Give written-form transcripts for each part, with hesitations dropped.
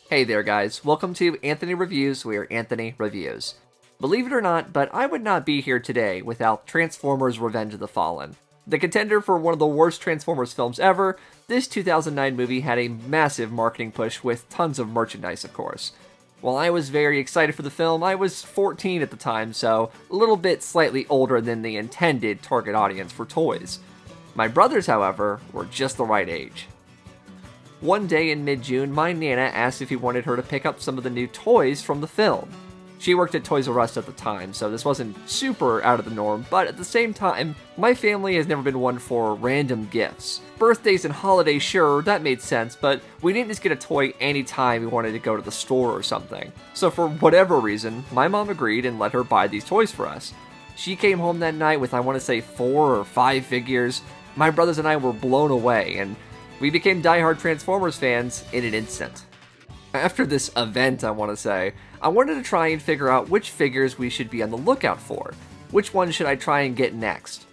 Hey there guys, welcome to Anthony Reviews, where Anthony reviews. Believe it or not, but I would not be here today without Transformers Revenge of the Fallen. The contender for one of the worst Transformers films ever, this 2009 movie had a massive marketing push with tons of merchandise, of course. While I was very excited for the film, I was 14 at the time, so a little bit slightly older than the intended target audience for toys. My brothers, however, were just the right age. One day in mid-June, my Nana asked if he wanted her to pick up some of the new toys from the film. She worked at Toys R Us at the time, so this wasn't super out of the norm, but at the same time, my family has never been one for random gifts. Birthdays and holidays, sure, that made sense, but we didn't just get a toy anytime we wanted to go to the store or something. So for whatever reason, my mom agreed and let her buy these toys for us. She came home that night with, I want to say, 4 or 5 figures. My brothers and I were blown away, and we became diehard Transformers fans in an instant. After this event, I wanted to try and figure out which figures we should be on the lookout for. Which one should I try and get next?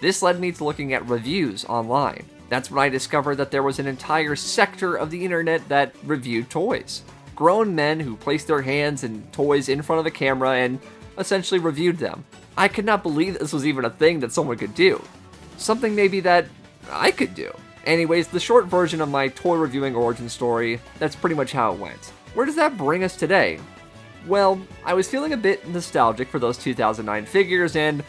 This led me to looking at reviews online. That's when I discovered that there was an entire sector of the internet that reviewed toys. Grown men who placed their hands and toys in front of a camera and essentially reviewed them. I could not believe this was even a thing that someone could do. Something maybe that I could do. Anyways, the short version of my toy reviewing origin story, that's pretty much how it went. Where does that bring us today? Well, I was feeling a bit nostalgic for those 2009 figures and,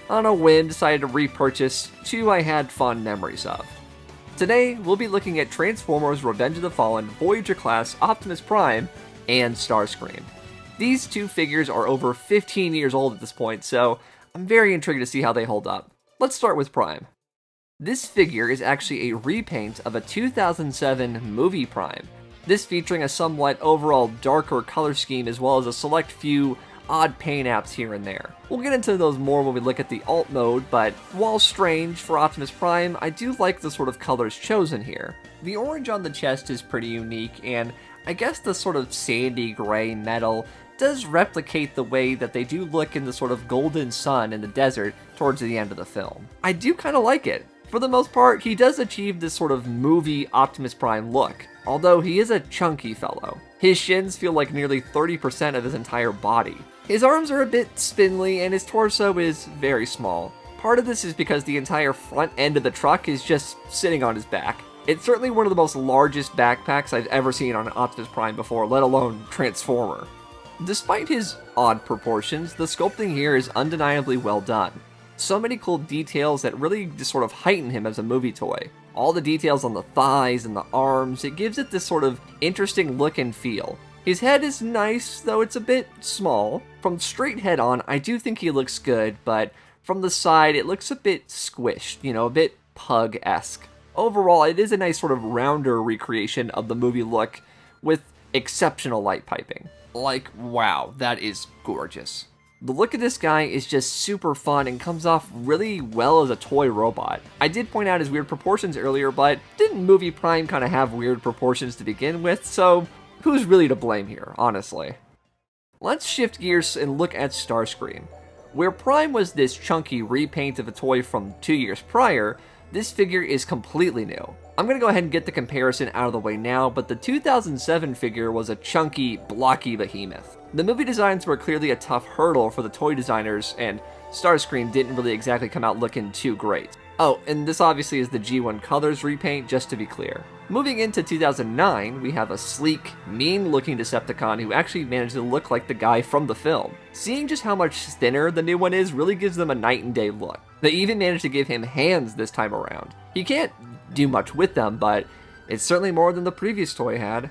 on a whim, decided to repurchase 2 I had fond memories of. Today, we'll be looking at Transformers Revenge of the Fallen Voyager class Optimus Prime and Starscream. These 2 figures are over 15 years old at this point, so I'm very intrigued to see how they hold up. Let's start with Prime. This figure is actually a repaint of a 2007 movie Prime, this featuring a somewhat overall darker color scheme as well as a select few odd paint apps here and there. We'll get into those more when we look at the alt mode, but while strange for Optimus Prime, I do like the sort of colors chosen here. The orange on the chest is pretty unique, and I guess the sort of sandy gray metal does replicate the way that they do look in the sort of golden sun in the desert towards the end of the film. I do kind of like it. For the most part, he does achieve this sort of movie Optimus Prime look, although he is a chunky fellow. His shins feel like nearly 30% of his entire body. His arms are a bit spindly and his torso is very small. Part of this is because the entire front end of the truck is just sitting on his back. It's certainly one of the most largest backpacks I've ever seen on an Optimus Prime before, let alone Transformer. Despite his odd proportions, the sculpting here is undeniably well done. So many cool details that really just sort of heighten him as a movie toy. All the details on the thighs and the arms, it gives it this sort of interesting look and feel. His head is nice, though it's a bit small. From straight head on, I do think he looks good, but from the side, it looks a bit squished, a bit pug-esque. Overall, it is a nice sort of rounder recreation of the movie look with exceptional light piping. Like, wow, that is gorgeous. The look of this guy is just super fun and comes off really well as a toy robot. I did point out his weird proportions earlier, but didn't Movie Prime kind of have weird proportions to begin with, so who's really to blame here, honestly? Let's shift gears and look at Starscream. Where Prime was this chunky repaint of a toy from 2 years prior, this figure is completely new. I'm going to go ahead and get the comparison out of the way now, but the 2007 figure was a chunky, blocky behemoth. The movie designs were clearly a tough hurdle for the toy designers, and Starscream didn't really exactly come out looking too great. Oh, and this obviously is the G1 Colors repaint, just to be clear. Moving into 2009, we have a sleek, mean-looking Decepticon who actually managed to look like the guy from the film. Seeing just how much thinner the new one is really gives them a night and day look. They even managed to give him hands this time around. He can't do much with them, but it's certainly more than the previous toy had.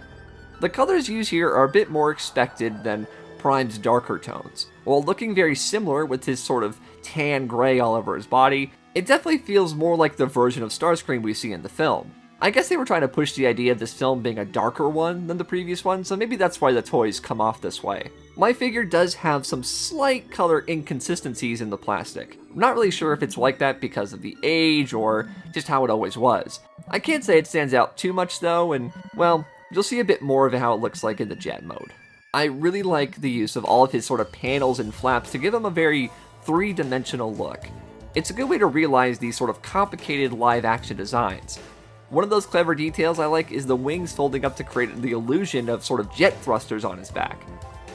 The colors used here are a bit more expected than Prime's darker tones. While looking very similar with his sort of tan gray all over his body, it definitely feels more like the version of Starscream we see in the film. I guess they were trying to push the idea of this film being a darker one than the previous one, so maybe that's why the toys come off this way. My figure does have some slight color inconsistencies in the plastic. I'm not really sure if it's like that because of the age or just how it always was. I can't say it stands out too much though, and well, you'll see a bit more of how it looks like in the jet mode. I really like the use of all of his sort of panels and flaps to give him a very three-dimensional look. It's a good way to realize these sort of complicated live-action designs. One of those clever details I like is the wings folding up to create the illusion of sort of jet thrusters on his back.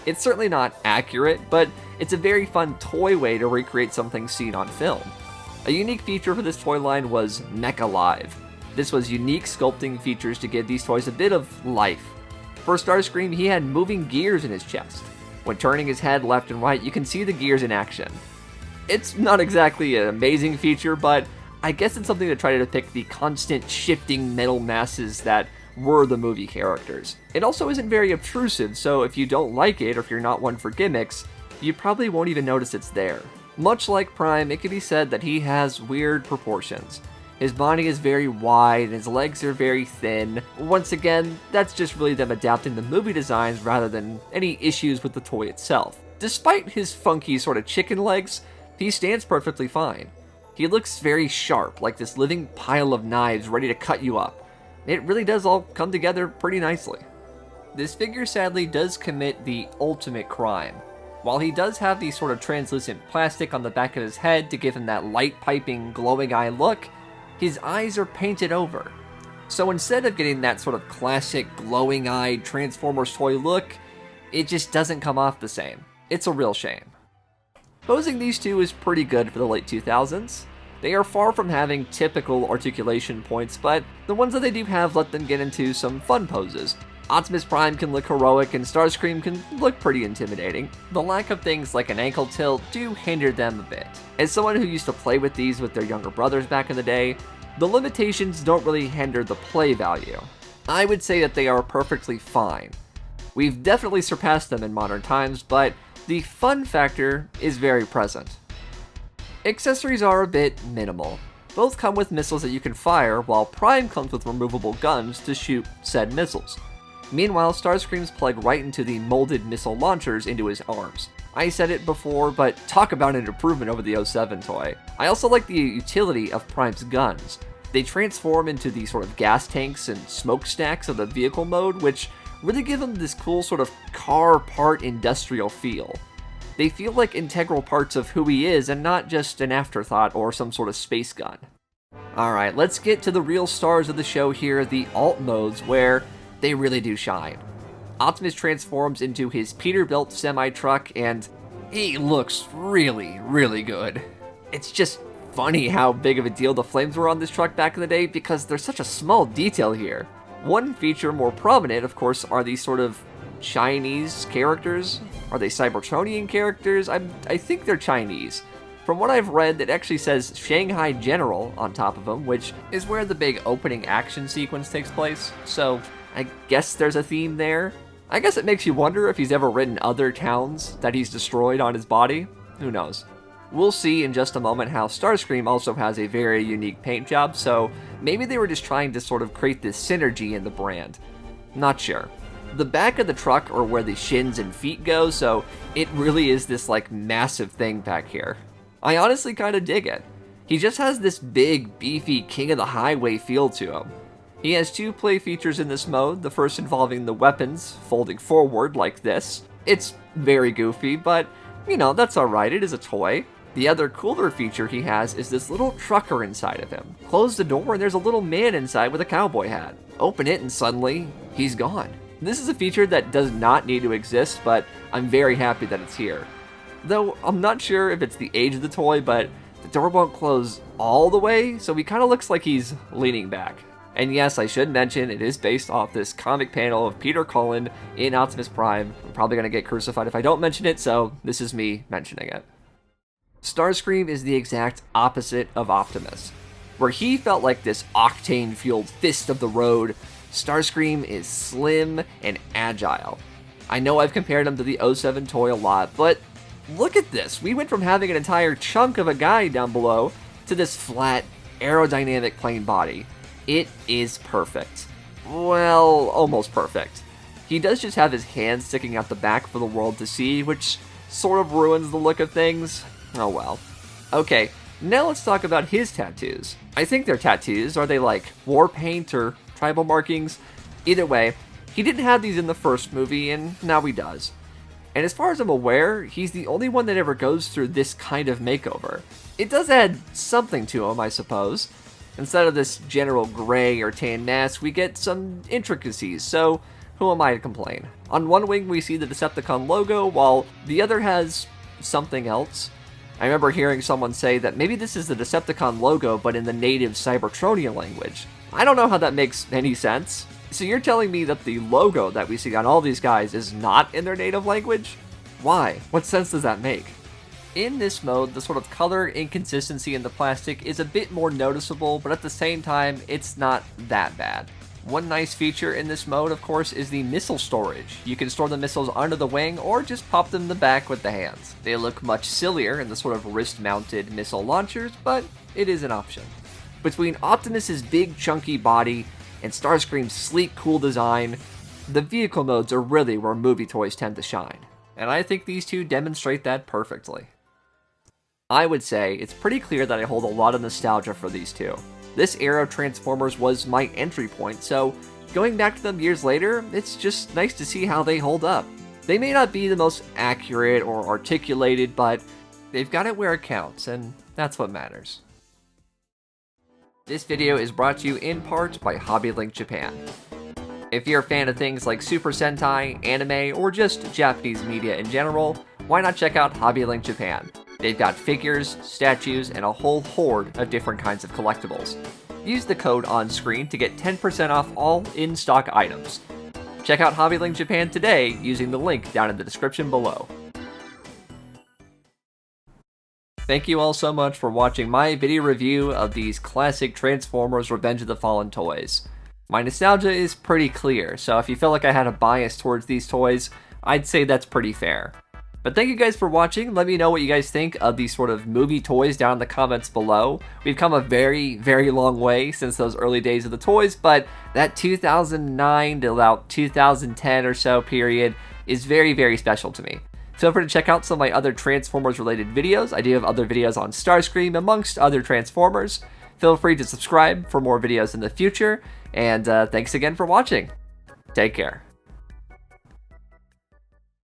It's certainly not accurate, but it's a very fun toy way to recreate something seen on film. A unique feature for this toy line was Mecha Live. This was unique sculpting features to give these toys a bit of life. For Starscream, he had moving gears in his chest. When turning his head left and right, you can see the gears in action. It's not exactly an amazing feature, but I guess it's something to try to depict the constant shifting metal masses that were the movie characters. It also isn't very obtrusive, so if you don't like it or if you're not one for gimmicks, you probably won't even notice it's there. Much like Prime, it can be said that he has weird proportions. His body is very wide and his legs are very thin. Once again, that's just really them adapting the movie designs rather than any issues with the toy itself. Despite his funky sort of chicken legs, he stands perfectly fine. He looks very sharp, like this living pile of knives ready to cut you up. It really does all come together pretty nicely. This figure sadly does commit the ultimate crime. While he does have the sort of translucent plastic on the back of his head to give him that light piping glowing eye look, his eyes are painted over. So instead of getting that sort of classic glowing eyed Transformers toy look, it just doesn't come off the same. It's a real shame. Posing these two is pretty good for the late 2000s. They are far from having typical articulation points, but the ones that they do have let them get into some fun poses. Optimus Prime can look heroic and Starscream can look pretty intimidating. The lack of things like an ankle tilt do hinder them a bit. As someone who used to play with these with their younger brothers back in the day, the limitations don't really hinder the play value. I would say that they are perfectly fine. We've definitely surpassed them in modern times, but the fun factor is very present. Accessories are a bit minimal. Both come with missiles that you can fire, while Prime comes with removable guns to shoot said missiles. Meanwhile, Starscream's plug right into the molded missile launchers into his arms. I said it before, but talk about an improvement over the 07 toy. I also like the utility of Prime's guns. They transform into these sort of gas tanks and smokestacks of the vehicle mode, which really give him this cool sort of car part industrial feel. They feel like integral parts of who he is and not just an afterthought or some sort of space gun. Alright, let's get to the real stars of the show here, the alt modes, where they really do shine. Optimus transforms into his Peterbilt semi-truck and he looks really, really good. It's just funny how big of a deal the flames were on this truck back in the day because there's such a small detail here. One feature more prominent, of course, are these sort of Chinese characters. Are they Cybertronian characters? I think they're Chinese. From what I've read, it actually says Shanghai General on top of them, which is where the big opening action sequence takes place. So I guess there's a theme there. I guess it makes you wonder if he's ever ridden other towns that he's destroyed on his body. Who knows? We'll see in just a moment how Starscream also has a very unique paint job, so maybe they were just trying to sort of create this synergy in the brand. Not sure. The back of the truck are where the shins and feet go, so it really is this like massive thing back here. I honestly kind of dig it. He just has this big, beefy king of the highway feel to him. He has two play features in this mode, the first involving the weapons folding forward like this. It's very goofy, but you know, that's alright, it is a toy. The other cooler feature he has is this little trucker inside of him. Close the door and there's a little man inside with a cowboy hat. Open it and suddenly, he's gone. This is a feature that does not need to exist, but I'm very happy that it's here. Though, I'm not sure if it's the age of the toy, but the door won't close all the way, so he kind of looks like he's leaning back. And yes, I should mention, it is based off this comic panel of Peter Cullen in Optimus Prime. I'm probably going to get crucified if I don't mention it, so this is me mentioning it. Starscream is the exact opposite of Optimus. Where he felt like this octane-fueled fist of the road, Starscream is slim and agile. I know I've compared him to the 07 toy a lot, but look at this. We went from having an entire chunk of a guy down below to this flat, aerodynamic plain body. It is perfect. Well, almost perfect. He does just have his hands sticking out the back for the world to see, which sort of ruins the look of things. Oh well. Okay, now let's talk about his tattoos. I think they're tattoos. Are they like war paint or tribal markings? Either way, he didn't have these in the first movie, and now he does. And as far as I'm aware, he's the only one that ever goes through this kind of makeover. It does add something to him, I suppose. Instead of this general gray or tan mask, we get some intricacies, so who am I to complain? On one wing we see the Decepticon logo, while the other has something else. I remember hearing someone say that maybe this is the Decepticon logo, but in the native Cybertronian language. I don't know how that makes any sense. So you're telling me that the logo that we see on all these guys is not in their native language? Why? What sense does that make? In this mode, the sort of color inconsistency in the plastic is a bit more noticeable, but at the same time, it's not that bad. One nice feature in this mode, of course, is the missile storage. You can store the missiles under the wing or just pop them in the back with the hands. They look much sillier in the sort of wrist-mounted missile launchers, but it is an option. Between Optimus's big chunky body and Starscream's sleek cool design, the vehicle modes are really where movie toys tend to shine. And I think these two demonstrate that perfectly. I would say it's pretty clear that I hold a lot of nostalgia for these two. This era of Transformers was my entry point, so going back to them years later, it's just nice to see how they hold up. They may not be the most accurate or articulated, but they've got it where it counts, and that's what matters. This video is brought to you in part by HobbyLink Japan. If you're a fan of things like Super Sentai, anime, or just Japanese media in general, why not check out HobbyLink Japan? They've got figures, statues, and a whole horde of different kinds of collectibles. Use the code on screen to get 10% off all in-stock items. Check out HobbyLink Japan today using the link down in the description below. Thank you all so much for watching my video review of these classic Transformers Revenge of the Fallen toys. My nostalgia is pretty clear, so if you feel like I had a bias towards these toys, I'd say that's pretty fair. But thank you guys for watching. Let me know what you guys think of these sort of movie toys down in the comments below. We've come a very, very long way since those early days of the toys, but that 2009 to about 2010 or so period is very, very special to me. Feel free to check out some of my other Transformers related videos. I do have other videos on Starscream amongst other Transformers. Feel free to subscribe for more videos in the future, and thanks again for watching. Take care.